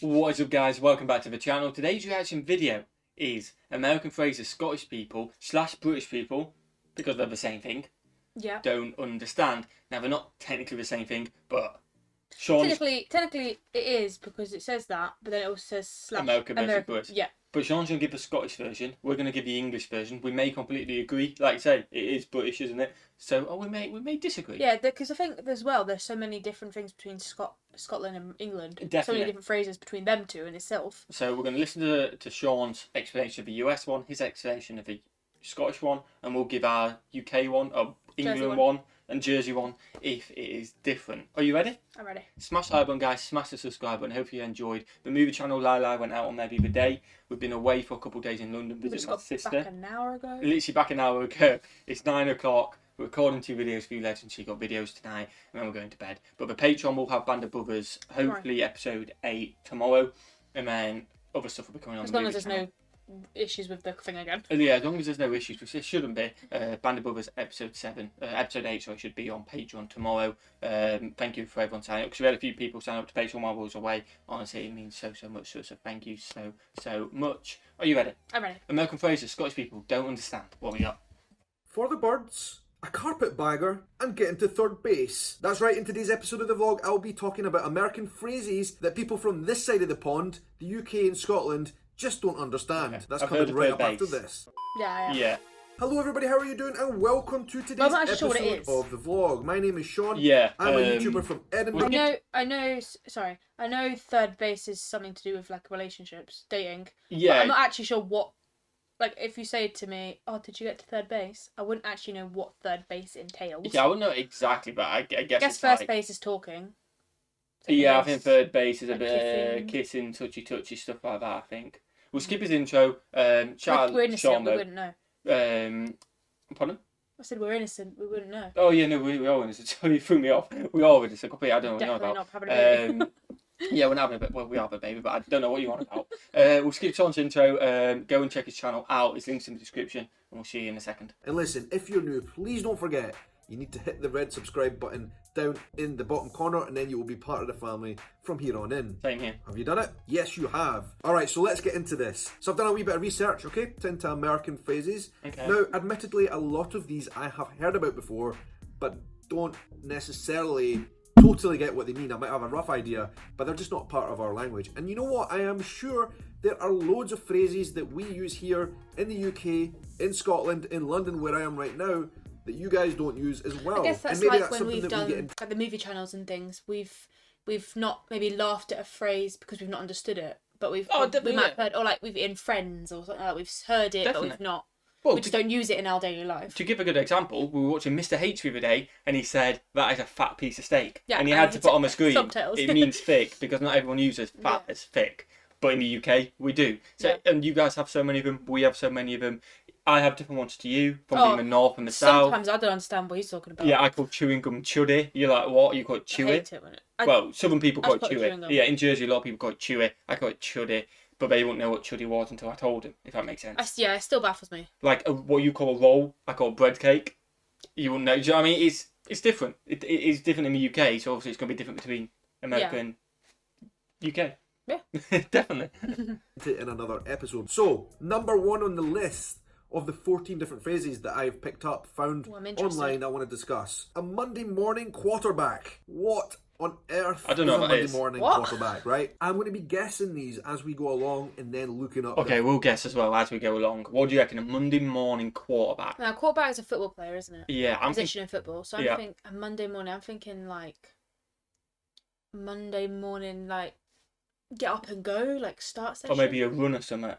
What is up, guys? Welcome back to the channel. Today's reaction video is American phrases Scottish people / British people, because they're the same thing, don't understand. Now, they're not technically the same thing, but Sean... Technically it is, because it says that, but then it also says / American versus British. Yeah. But Sean's going to give the Scottish version. We're going to give the English version. We may completely agree. Like I say, it is British, isn't it? So, we may disagree. Yeah, because I think as well, there's so many different things between Scotland and England. Definitely. So many different phrases between them two in itself. So we're going to listen to Sean's explanation of the US one, his explanation of the Scottish one, and we'll give our UK one, or England one, and Jersey one, if it is different. Are you ready? I'm ready. Smash the like button, guys. Smash the subscribe button. Hope you enjoyed. The movie channel Lila went out on there the other day. We've been away for a couple of days in London visiting my sister. Back an hour ago. Literally back an hour ago. It's 9 o'clock. We're recording 2 videos for you lads, and she got videos tonight, and then we're going to bed. But the Patreon will have Band of Brothers, hopefully episode 8 tomorrow, and then other stuff will be coming on. As long as there's no issues with the thing again. Yeah, as long as there's no issues, which there shouldn't be. Band of Brothers episode 8, sorry, should be on Patreon tomorrow. Thank you for everyone signing up, because we had a few people sign up to Patreon while we was away. Honestly, it means so much to us, so thank you so much. Are you ready? I'm ready. American phrases Scottish people don't understand. What we got? For the birds, a carpetbagger, and getting to third base. That's right, in today's episode of the vlog, I'll be talking about American phrases that people from this side of the pond, the UK and Scotland, just don't understand. Okay. That's coming right up after this. Yeah. Hello everybody, how are you doing? And welcome to today's episode of the vlog. My name is Sean. I'm a YouTuber from Edinburgh. I know third base is something to do with like relationships, dating. Yeah. But I'm not actually sure what, like if you say to me, oh, did you get to third base? I wouldn't actually know what third base entails. Yeah, I wouldn't know exactly, but I guess it's first like... base is talking. Yeah, I think third base is a bit of kissing, touchy, stuff like that, I think. We'll skip his intro. We're innocent, we wouldn't know. Pardon? I said we're innocent, we wouldn't know. Oh, yeah, no, we are innocent. So you threw me off. We are innocent. I don't know what you're on about. Not having a baby. Yeah, we're not having a baby. Well, we have a baby, but I don't know what you're on about. We'll skip Sean's intro. Go and check his channel out. His link's in the description. And we'll see you in a second. And listen, if you're new, please don't forget, you need to hit the red subscribe button down in the bottom corner, and then you will be part of the family from here on in. Same here. Have you done it? Yes, you have. Alright, so let's get into this. So I've done a wee bit of research, okay, into American phrases. Okay. Now, admittedly, a lot of these I have heard about before, but don't necessarily totally get what they mean. I might have a rough idea, but they're just not part of our language. And you know what? I am sure there are loads of phrases that we use here in the UK, in Scotland, in London, where I am right now, that you guys don't use as well. I guess that's and maybe like that's when we've done like the movie channels and things. We've not maybe laughed at a phrase because we've not understood it, but we might have heard, or like we've in Friends or something like that. We've heard it, but we've not. Well, we just don't use it in our daily life. To give a good example, we were watching Mr. H the other day, and he said that is a fat piece of steak, yeah, and he had to put on the screen. Subtitles. It means thick, because not everyone uses fat as thick, but in the UK we do. So and you guys have so many of them. We have so many of them. I have different ones to you, from being the north and the south. Sometimes I don't understand what he's talking about. Yeah, I call chewing gum chuddy. You're like, what? You call it chewy? I hate it when well, southern people call it chewy. It yeah, in Jersey, a lot of people call it chewy. I call it chuddy, but they wouldn't know what chuddy was until I told them, if that makes sense. Yeah, it still baffles me. Like what you call a roll, I call bread cake. You wouldn't know. Do you know what I mean? It's different. It is different in the UK, so obviously it's going to be different between America and UK. Yeah. Definitely. In another episode. So, number 1 on the list of the 14 different phrases that I've picked up, found online, I want to discuss. A Monday morning quarterback. What on earth I don't know is a what Monday it is. morning quarterback, right? I'm going to be guessing these as we go along and then looking up. Okay, we'll guess as well as we go along. What do you reckon? A Monday morning quarterback? Now, quarterback is a football player, isn't it? Yeah, I'm position in football. So I'm thinking a Monday morning. I'm thinking like Monday morning, like get up and go, like start session. Or maybe a run or something.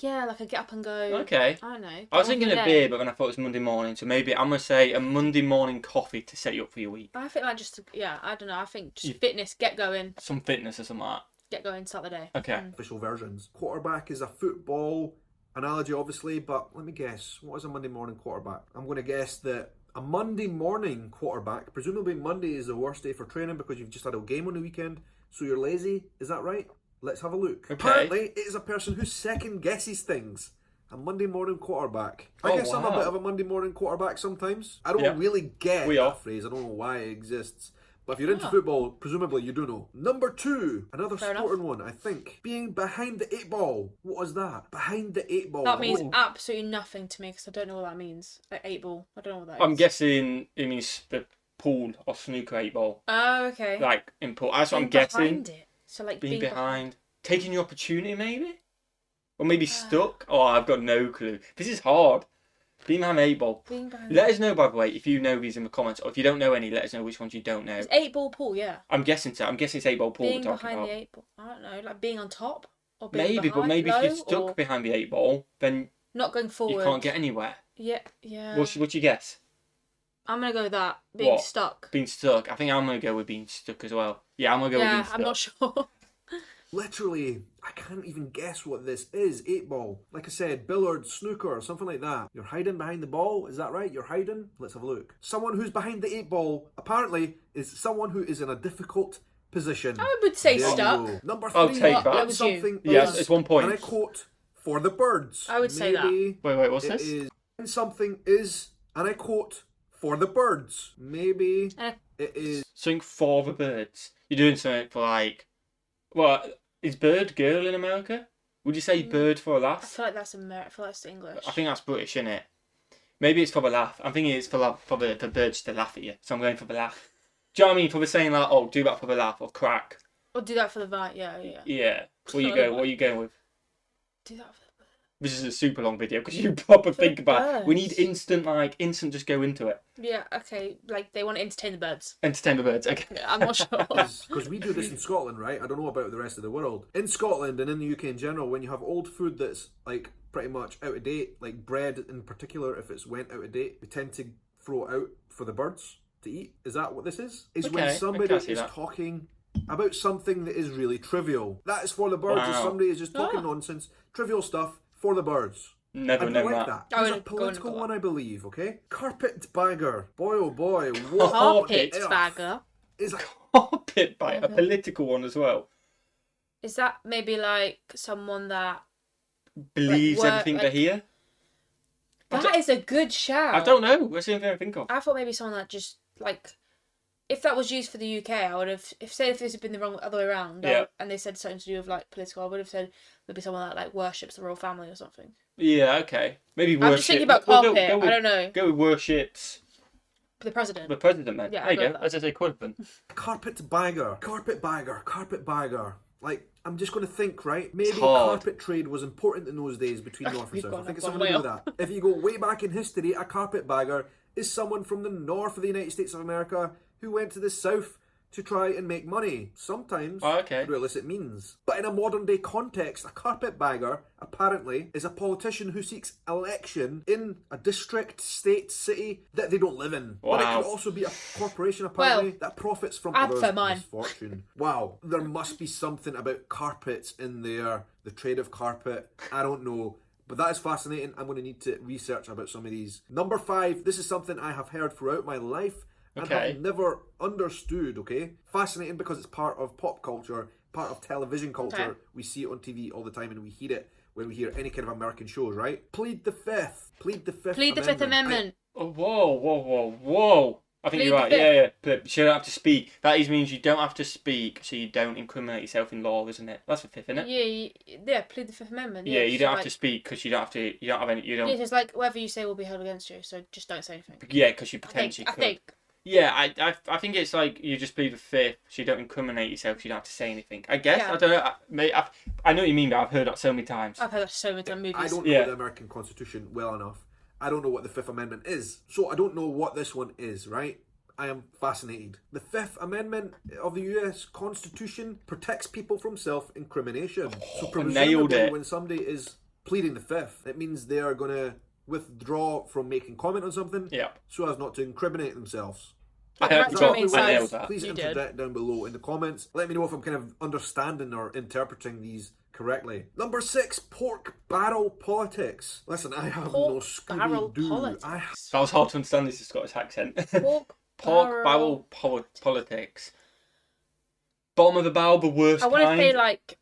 Yeah, like a get up and go. Okay. I don't know. I was thinking a beer, but then I thought it was Monday morning, so maybe I'm going to say a Monday morning coffee to set you up for your week. I think like just, I don't know. I think just fitness, get going. Some fitness or something like that. Get going, start the day. Okay. Official versions. Quarterback is a football analogy, obviously, but let me guess. What is a Monday morning quarterback? I'm going to guess that a Monday morning quarterback, presumably Monday is the worst day for training because you've just had a game on the weekend, so you're lazy. Is that right? Let's have a look. Okay. Apparently, it is a person who second guesses things. A Monday morning quarterback. I guess I'm a bit of a Monday morning quarterback sometimes. I don't really get that phrase. I don't know why it exists. But if you're into football, presumably you do know. Number 2, another Fair sporting one, I think. Being behind the 8 ball. What is that? Behind the 8 ball. That means absolutely nothing to me because I don't know what that means. Like 8 ball. I don't know what that is. I'm guessing it means the pool or snooker 8 ball. Oh, okay. Like in pool. That's what I'm being guessing. behind it. So like being behind. Taking your opportunity maybe? Or maybe stuck? Oh, I've got no clue. This is hard. Being behind the 8 ball. Let us know, by the way, if you know these in the comments. Or if you don't know any, let us know which ones you don't know. It's 8 ball pool, yeah. I'm guessing so. I'm guessing it's 8 ball pool being we're talking behind about. the 8 ball. I don't know. Like being on top? Or being Maybe, behind, but maybe if you're stuck or behind the 8 ball, then not going forward. you can't get anywhere. Yeah. What's your guess? I'm going to go with that. Being stuck. Being stuck. I think I'm going to go with being stuck as well. Yeah, I'm going to go with being stuck. I'm not sure. Literally, I can't even guess what this is. 8 ball. Like I said, billiards, snooker, or something like that. You're hiding behind the ball. Is that right? You're hiding? Let's have a look. Someone who's behind the 8 ball, apparently, is someone who is in a difficult position. I would say stuck. Number 3. I'll take that. Something yes, it's 1 point. And I quote, for the birds. I would say that. Wait, what's this? Something is, and I quote, for the birds. Maybe it is... Something for the birds. You're doing something for like... Well, is bird girl in America? Would you say bird for a laugh? I feel like that's I feel like that's English. I think that's British, isn't it? Maybe it's for the laugh. I'm thinking it's for the birds to laugh at you. So I'm going for the laugh. Do you know what I mean? For the saying like, oh, do that for the laugh or crack. Or do that for the vibe, yeah. Yeah. What are you going with? Do that for the birds. This is a super long video because you proper think about it. We need instant just go into it. Yeah, okay. Like, they want to entertain the birds. Entertain the birds, okay. Yeah, I'm not sure. Because we do this in Scotland, right? I don't know about the rest of the world. In Scotland and in the UK in general, when you have old food that's, like, pretty much out of date, like bread in particular, if it's went out of date, we tend to throw it out for the birds to eat. Is that what this is? When somebody is talking about something that is really trivial. That is for the birds. Wow. If somebody is just talking nonsense, trivial stuff, for the birds. Never known that. There's a political one, I believe, okay? Carpetbagger. Boy, oh boy. What Carpetbagger? Is a carpetbagger. A political one as well. Is that maybe like someone that... believes everything they hear? That is a good shout. I don't know. What's the only thing I think of? I thought maybe someone that just, like... If that was used for the UK, I would have... If this had been the wrong other way around, and they said something to do with, like, political, I would have said maybe someone that, like, worships the royal family or something. Yeah, okay. Maybe worship... I'm just thinking about carpet. I don't know. Go with worships... the president. The president, man. Yeah, there you go. As I say, could have been. Carpetbagger. Like, I'm just going to think, right? Maybe carpet trade was important in those days between North and South. I think it's something to do with that. If you go way back in history, a carpetbagger is someone from the north of the United States of America who went to the south to try and make money, sometimes through illicit means. But in a modern day context, a carpetbagger, apparently, is a politician who seeks election in a district, state, city that they don't live in. Wow. But it could also be a corporation, apparently, that profits from others' misfortune. Wow, there must be something about carpets in there, the trade of carpet, I don't know. But that is fascinating. I'm going to need to research about some of these. Number 5, this is something I have heard throughout my life. And have never understood, okay? Fascinating because it's part of pop culture, part of television culture. Okay. We see it on TV all the time and we hear it when we hear any kind of American shows, right? Plead the Fifth. Plead the Fifth Amendment. Whoa. I think you're right. Yeah. But you don't have to speak. That means you don't have to speak, so you don't incriminate yourself in law, isn't it? That's the fifth, isn't it? Yeah. Plead the Fifth Amendment. Yeah, you don't have to speak because you don't have to. You don't have any. You don't. Yeah, it's like whatever you say will be held against you. So just don't say anything. Yeah, because you potentially could. I think. Yeah, I think it's like you just plead the fifth, so you don't incriminate yourself, so you don't have to say anything. I guess I don't know. I know what you mean, but I've heard that so many times. I've heard that so many times. Movies. I don't know the American Constitution well enough. I don't know what the Fifth Amendment is, so I don't know what this one is. Right? I am fascinated. The Fifth Amendment of the U.S. Constitution protects people from self-incrimination. So presumably, when somebody is pleading the Fifth, it means they are going to withdraw from making comment on something, so as not to incriminate themselves. Please enter that down below in the comments. Let me know if I'm kind of understanding or interpreting these correctly. Number 6, pork barrel politics. Listen, I have no Scooby-Doo. That was hard to understand. This is Scottish accent. Pork barrel politics. Bottom of the barrel, the worst kind. I want to say like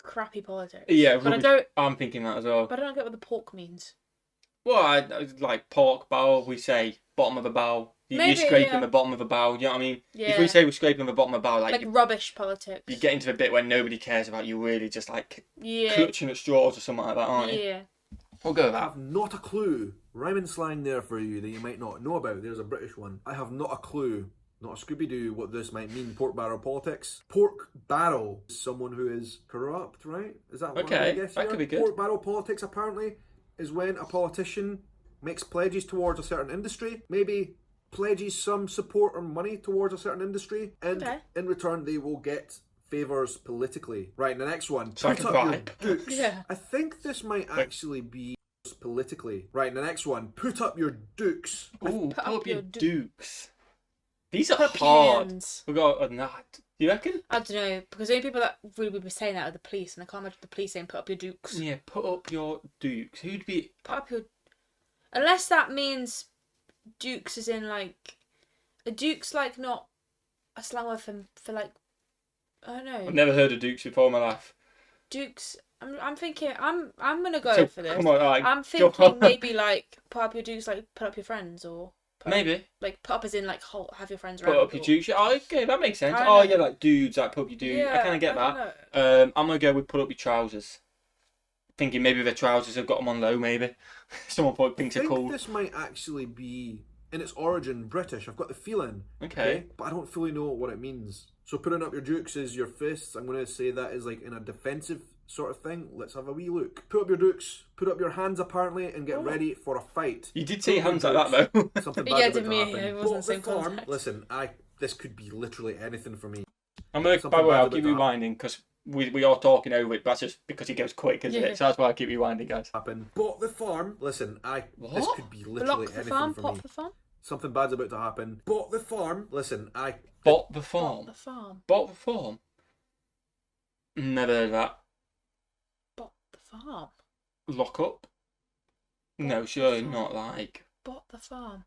crappy politics. Yeah, but I'm thinking that as well. But I don't get what the pork means. Well, like pork barrel, we say bottom of the barrel, You're scraping the bottom of a barrel. You know what I mean? Yeah. If we say we're scraping the bottom of a barrel, like rubbish politics. You get into the bit where nobody cares about you, really just like clutching at straws or something like that, aren't you? Yeah. We'll go with that. I have not a clue. Rhyming slang there for you that you might not know about. There's a British one. I have not a clue. Not a Scooby-Doo what this might mean. Pork barrel politics. Pork barrel is someone who is corrupt, right? Is that what I guess? That could be good. Pork barrel politics apparently is when a politician makes pledges towards a certain industry, maybe pledges some support or money towards a certain industry, and in return they will get favours politically. Right, and the next one. So Put up your dukes. Yeah. I think this might actually be politically. Right, and the next one. Put up your dukes. Ooh, put up your dukes. These are hard. We got a nut. You reckon? I don't know, because the only people that really would be saying that are the police, and I can't imagine the police saying put up your dukes. Yeah, put up your dukes. Who'd be... Put up your... Unless that means dukes is in like... A duke's like not a slang word for like... I don't know. I've never heard of dukes before in my life. Dukes... I'm thinking... I'm gonna go for this. Come on, like, I'm thinking maybe like put up your dukes, like put up your friends, or... Maybe. Like, put up as in, like, have your friends around. Put up your dukes. Oh, okay, that makes sense. Oh, yeah, like dudes, like put up your dudes. I kind of get that. I'm going to go with put up your trousers. Thinking maybe the trousers have got them on low, maybe. Someone probably thinks they're cool. This might actually be, in its origin, British. I've got the feeling. Okay. But I don't fully know what it means. So putting up your dukes is your fists. I'm going to say that is like in a defensive sort of thing. Let's have a wee look. Put up your dukes, put up your hands apparently, and get ready for a fight. You did say hands like that though. Something bad to me, happen. it wasn't the same context. Listen, this could be literally anything for me. By the way, I'll keep rewinding because we are talking over it, but that's just because he goes quick, isn't it? So that's why I keep rewinding, guys. Bought the farm. Listen, this could be literally anything for me. The farm? Something bad's about to happen. Bought the farm. Listen, Bought the farm. Bought the farm. Bought the farm. Never heard of that. Bought the farm. Lock up? No, surely not like. Bought the farm.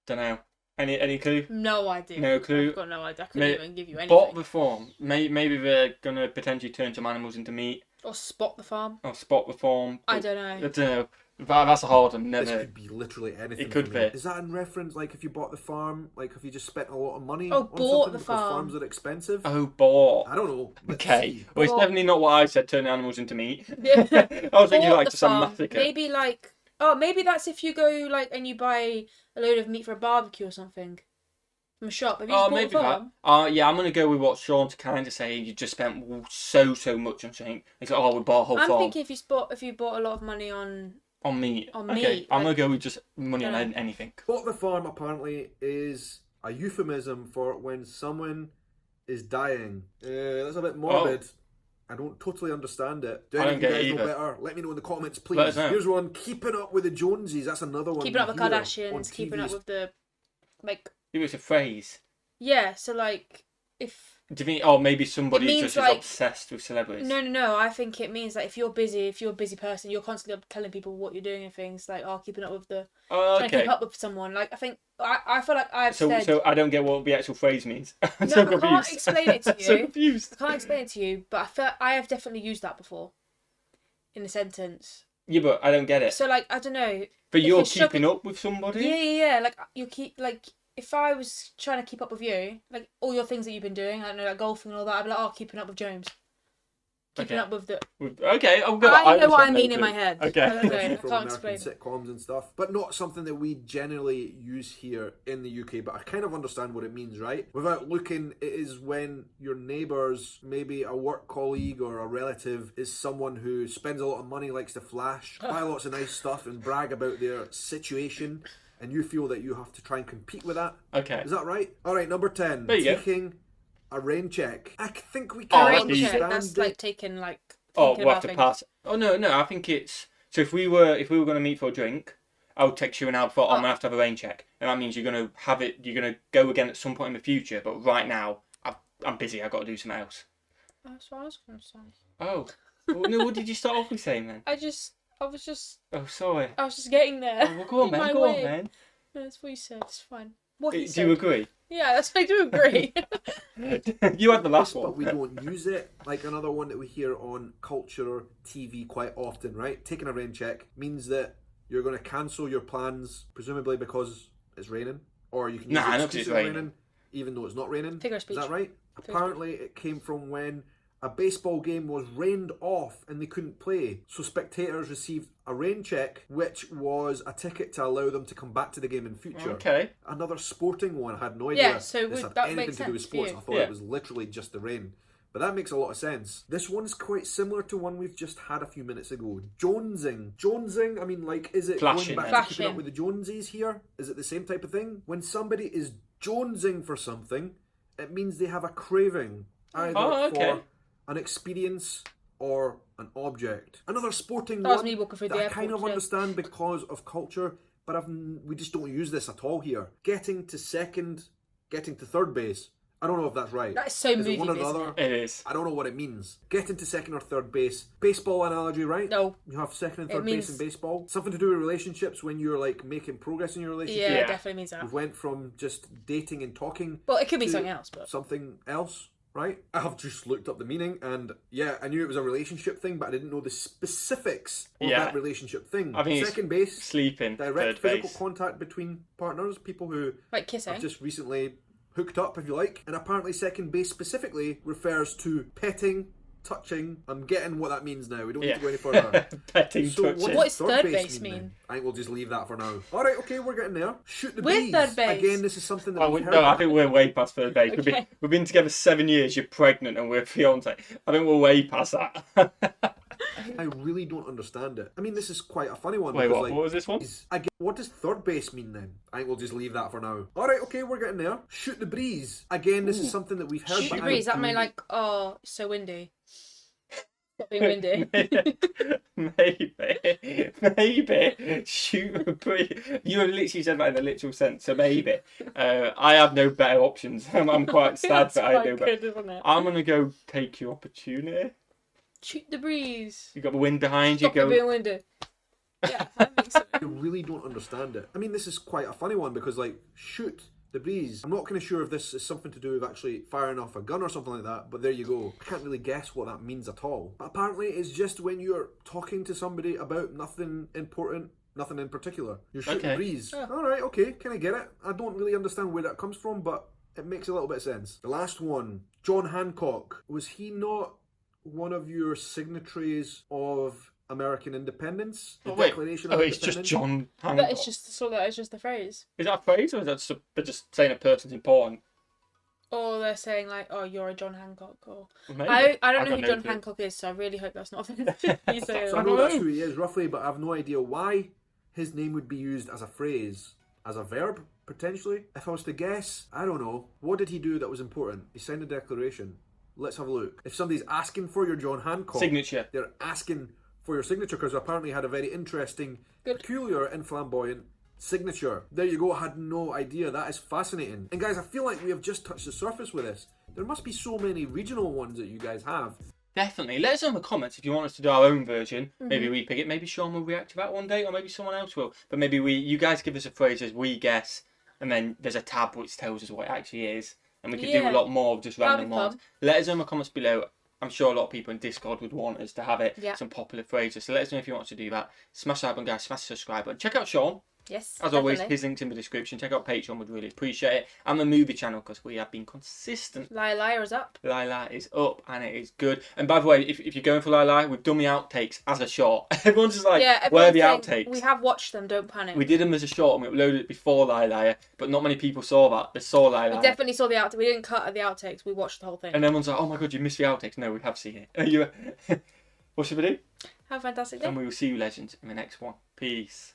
Don't know. Any clue? No idea. No clue. I've got no idea. I couldn't even give you anything. Bought the farm. Maybe they're gonna potentially turn some animals into meat. Or spot the farm. Or spot the farm. I don't know. I don't know. That's a hard one. Never. This could be literally anything. It could be. Is that in reference, like if you bought the farm, like if you just spent a lot of money on bought something the because farm. Farms are expensive? Oh, bought. I don't know. Okay. Well, it's definitely not what I said, turning animals into meat. Yeah. I was thinking like just a massacre. Maybe like, maybe that's if you go like and you buy a load of meat for a barbecue or something. From a shop. Have you just maybe bought the farm? that. Yeah, I'm gonna go with what Sean's kind of saying. You just spent so much on something. It's like, we bought a whole farm. I'm thinking if you bought a lot of money on meat. On okay. meat. I'm gonna go with just money on anything. Bought the farm apparently is a euphemism for when someone is dying. That's a bit morbid. I don't totally understand it. Do any of you guys know better? Let me know in the comments, please. Let us know. Here's one. Keeping up with the Joneses. That's another one. Keeping up with Kardashians. Keeping up with the like. It was a phrase. Yeah. So like, if. Do you think? Maybe somebody just is obsessed with celebrities. No. I think it means that if you're a busy person, you're constantly telling people what you're doing and things like, keeping up with the. Trying to keep up with someone. Like I think I feel like I've said. So I don't get what the actual phrase means. I'm so confused. I can't explain it to you. So confused. I can't explain it to you, but I feel I have definitely used that before. In a sentence. Yeah, but I don't get it. So like I don't know. But you're keeping up with somebody. Yeah. Like you keep like. If I was trying to keep up with you, like all your things that you've been doing, I don't know, like golfing and all that, I'd be like, keeping up with James. Keeping up with the... Okay, I'm good. I know what I mean in my head. Okay. I don't know, I can't explain. Sitcoms and stuff, but not something that we generally use here in the UK, but I kind of understand what it means, right? Without looking, it is when your neighbours, maybe a work colleague or a relative, is someone who spends a lot of money, likes to flash, buy lots of nice stuff and brag about their situation. And you feel that you have to try and compete with that. Okay. Is that right? All right, number 10. There you taking a rain check. I think we can understand check. That's like taking like. We'll have to pass. Oh no. I think it's so. If we were going to meet for a drink, I would text you and I'm gonna have to have a rain check, and that means you're gonna have it. You're gonna go again at some point in the future. But right now, I'm busy. I've got to do something else. That's what I was gonna say. Oh. Well, no. What did you start off with saying then? I was just. Oh, sorry. I was just getting there. Oh, well, go on, man. Go on, man. No, that's what you said. It's fine. What do you agree? Yeah, I do agree. You had the last one. But we don't use it. Like another one that we hear on culture TV quite often, right? Taking a rain check means that you're going to cancel your plans, presumably because it's raining. or you can use the excuse it's raining, even though it's not raining. Figure of speech. Is that right? Apparently, it came from when a baseball game was rained off and they couldn't play. So spectators received a rain check, which was a ticket to allow them to come back to the game in future. Okay. Another sporting one. I had no idea Yeah, so this had that anything makes to do with sense sports. for you. I thought it was literally just the rain. But that makes a lot of sense. This one's quite similar to one we've just had a few minutes ago. Jonesing. Jonesing, I mean, like, is it Flashing. going back to keeping up with the Jonesies here? Is it the same type of thing? When somebody is jonesing for something, it means they have a craving. Either for an experience or an object. Another sporting one that I kind of understand because of culture, but we just don't use this at all here. Getting to second, getting to third base. I don't know if that's right. That's so movie, it one or the isn't other? It is. I don't know what it means. Getting to second or third base. Baseball analogy, right? No. You have second and third base in baseball. Something to do with relationships when you're like making progress in your relationship. Yeah, it definitely means that. You went from just dating and talking. Well, it could be something else, but something else. Right? I have just looked up the meaning and I knew it was a relationship thing, but I didn't know the specifics of that relationship thing. I mean, second base, sleeping, direct physical contact between partners, people who like kissing. have just recently hooked up, if you like. And apparently second base specifically refers to petting, touching. I'm getting what that means now. We don't need to go any further. Petting, so touching. What does third base mean? I think we'll just leave that for now. Alright, okay, we're getting there. Shoot the With breeze. third base. Again, this is something that we've heard I think we're way past third base. Okay. We've been together 7 years, you're pregnant and we're fiancé. I think we're way past that. I really don't understand it. I mean, this is quite a funny one. Wait, because, what was this one? What does third base mean then? I think we'll just leave that for now. Alright, okay, we're getting there. Shoot the breeze. Again, this is something that we've heard. Shoot the breeze, that mean like, oh, it's so windy. Stop being windy. Maybe. Shoot a breeze. You literally said that in a literal sense, so maybe. I have no better options. I'm quite sad that I do. But I'm going to go take your opportunity. Shoot the breeze. You got the wind behind Stop you. Stop being windy. Yeah, that makes sense. I really don't understand it. I mean, this is quite a funny one because, like, shoot the breeze. I'm not kind of sure if this is something to do with actually firing off a gun or something like that, but there you go. I can't really guess what that means at all. But apparently, it's just when you're talking to somebody about nothing important, nothing in particular. You're shooting the breeze. Oh. Alright, okay, can I get it? I don't really understand where that comes from, but it makes a little bit of sense. The last one, John Hancock. Was he not one of your signatories of American independence? The Declaration of Independence? It's just John Hancock. That is just the phrase. Is that a phrase, or is that they're just saying a person's important? Or they're saying like, oh, you're a John Hancock. Or Maybe. I don't know who John Hancock is, so I really hope that's not offensive. So I know that's who he is roughly, but I have no idea why his name would be used as a phrase, as a verb, potentially. If I was to guess, I don't know. What did he do that was important? He signed a declaration. Let's have a look. If somebody's asking for your John Hancock signature, they're asking for your signature because apparently had a very interesting, peculiar and flamboyant signature. There you go. I had no idea. That is fascinating. And guys, I feel like we have just touched the surface with this. There must be so many regional ones that you guys have. Definitely. Let us know in the comments if you want us to do our own version. Mm-hmm. Maybe we pick it. Maybe Sean will react to that one day, or maybe someone else will. But maybe you guys give us a phrase as we guess, and then there's a tab which tells us what it actually is. And we could do a lot more of just random ones. Let us know in the comments below. I'm sure a lot of people in Discord would want us to have it. Yeah. Some popular phrases. So let us know if you want us to do that. Smash that button, guys. Smash the subscribe button. Check out Sean. Yes. As always, his link's in the description. Check out Patreon, would really appreciate it. And the movie channel, because we have been consistent. Lila is up. Lila is up, and it is good. And by the way, if you're going for Lila, we've done the outtakes as a short. Everyone's just like, where are the outtakes? We have watched them, don't panic. We did them as a short, and we uploaded it before Lila, but not many people saw that. They saw Lila. We definitely saw the outtakes. We didn't cut the outtakes. We watched the whole thing. And everyone's like, oh my god, you missed the outtakes. No, we have seen it. What should we do? Have a fantastic day. And we will see you, legends, in the next one. Peace.